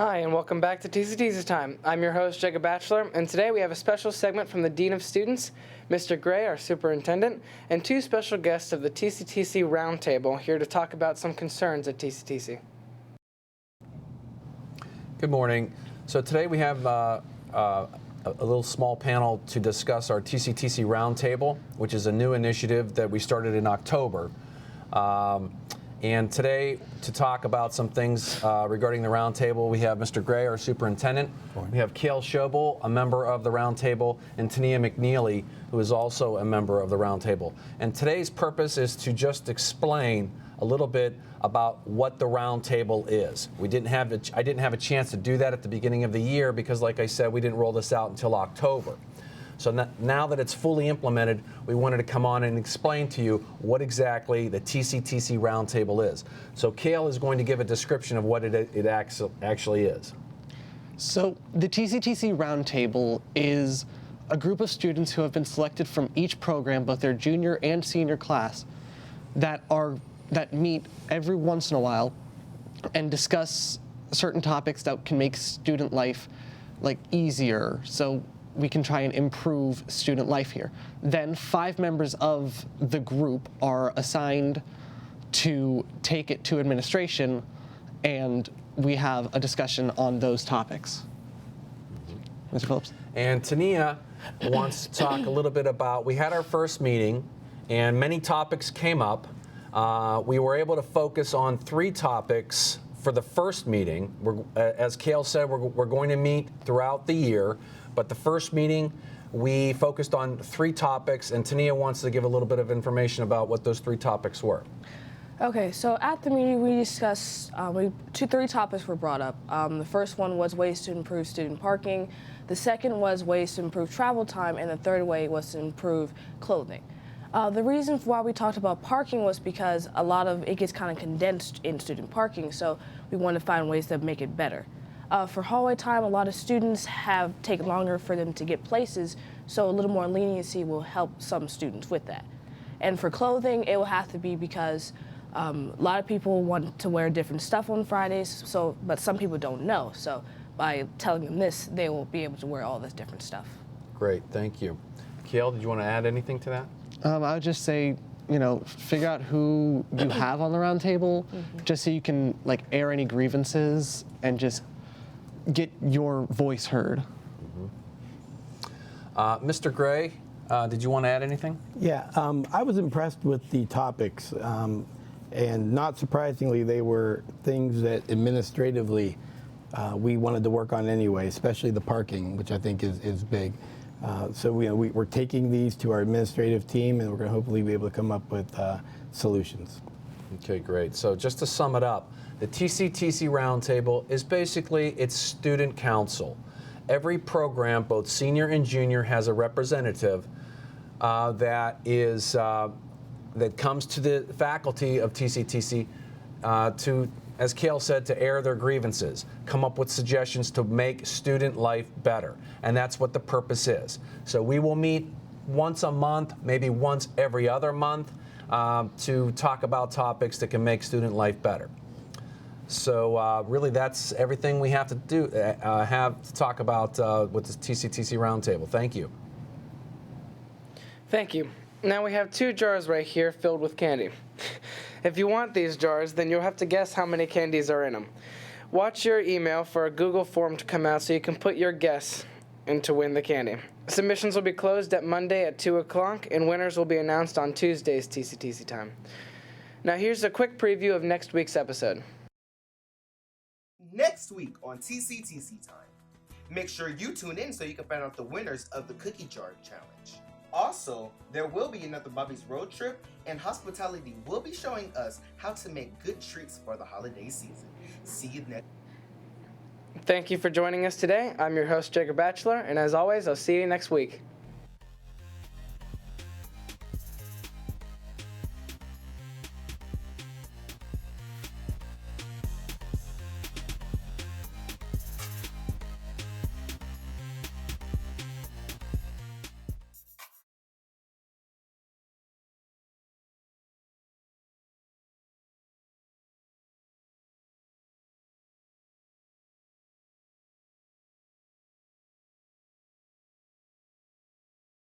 Hi, and welcome back to TCTC Time. I'm your host, Jacob Batchelor, and today we have a special segment from the Dean of Students, Mr. Gray, our Superintendent, and two special guests of the TCTC Roundtable here to talk about some concerns at TCTC. Good morning. So today we have a little small panel to discuss our TCTC Roundtable, which is a new initiative that we started in October. And today, to talk about some things regarding the Roundtable, we have Mr. Gray, our Superintendent. We have Cale Schobel, a member of the Roundtable, and Tania McNeely, who is also a member of the Roundtable. And today's purpose is to just explain a little bit about what the Roundtable is. I didn't have a chance to do that at the beginning of the year because, like I said, we didn't roll this out until October. So now that it's fully implemented, we wanted to come on and explain to you what exactly the TCTC Roundtable is. So Cale is going to give a description of what it actually is. So the TCTC Roundtable is a group of students who have been selected from each program, both their junior and senior class, that meet every once in a while and discuss certain topics that can make student life easier. So we can try and improve student life here. Then 5 members of the group are assigned to take it to administration, and we have a discussion on those topics. Mr. Phillips? And Tania wants to talk a little bit about, we had our first meeting, and many topics came up. We were able to focus on 3 topics for the first meeting. As Cale said, we're going to meet throughout the year. But the first meeting, we focused on 3 topics, and Tania wants to give a little bit of information about what those 3 topics were. Okay, so at the meeting we discussed, 3 topics were brought up. The first one was ways to improve student parking, the second was ways to improve travel time, and the third way was to improve clothing. The reason why we talked about parking was because a lot of it gets kind of condensed in student parking, so we wanted to find ways to make it better. For hallway time, a lot of students have taken longer for them to get places, so a little more leniency will help some students with that. And for clothing, it will have to be because a lot of people want to wear different stuff on Fridays, but some people don't know. So by telling them this, they will be able to wear all this different stuff. Great, thank you. Cale, did you want to add anything to that? I would just say, figure out who you have on the Roundtable, just so you can air any grievances and just get your voice heard. Mr. Gray, did you want to add anything? Yeah, I was impressed with the topics, and not surprisingly, they were things that administratively we wanted to work on anyway, especially the parking, which I think is big. So we're taking these to our administrative team, and we're going to hopefully be able to come up with solutions. Okay, great. So just to sum it up, the TCTC Roundtable is basically its student council. Every program, both senior and junior, has a representative that comes to the faculty of TCTC to, as Cale said, to air their grievances, come up with suggestions to make student life better. And that's what the purpose is. So we will meet once a month, maybe once every other month, to talk about topics that can make student life better. So really, that's everything we have to talk about with the TCTC Roundtable. Thank you. Thank you. Now we have 2 jars right here filled with candy. If you want these jars, then you'll have to guess how many candies are in them. Watch your email for a Google form to come out so you can put your guess in to win the candy. Submissions will be closed at Monday at 2 o'clock, and winners will be announced on Tuesday's TCTC Time. Now here's a quick preview of next week's episode. Next week on TCTC Time, make sure you tune in so you can find out the winners of the Cookie Jar Challenge. Also, there will be another Bobby's Road Trip, and Hospitality will be showing us how to make good treats for the holiday season. See you next. Thank you for joining us today. I'm your host, Jacob Batchelor, and as always, I'll see you next week.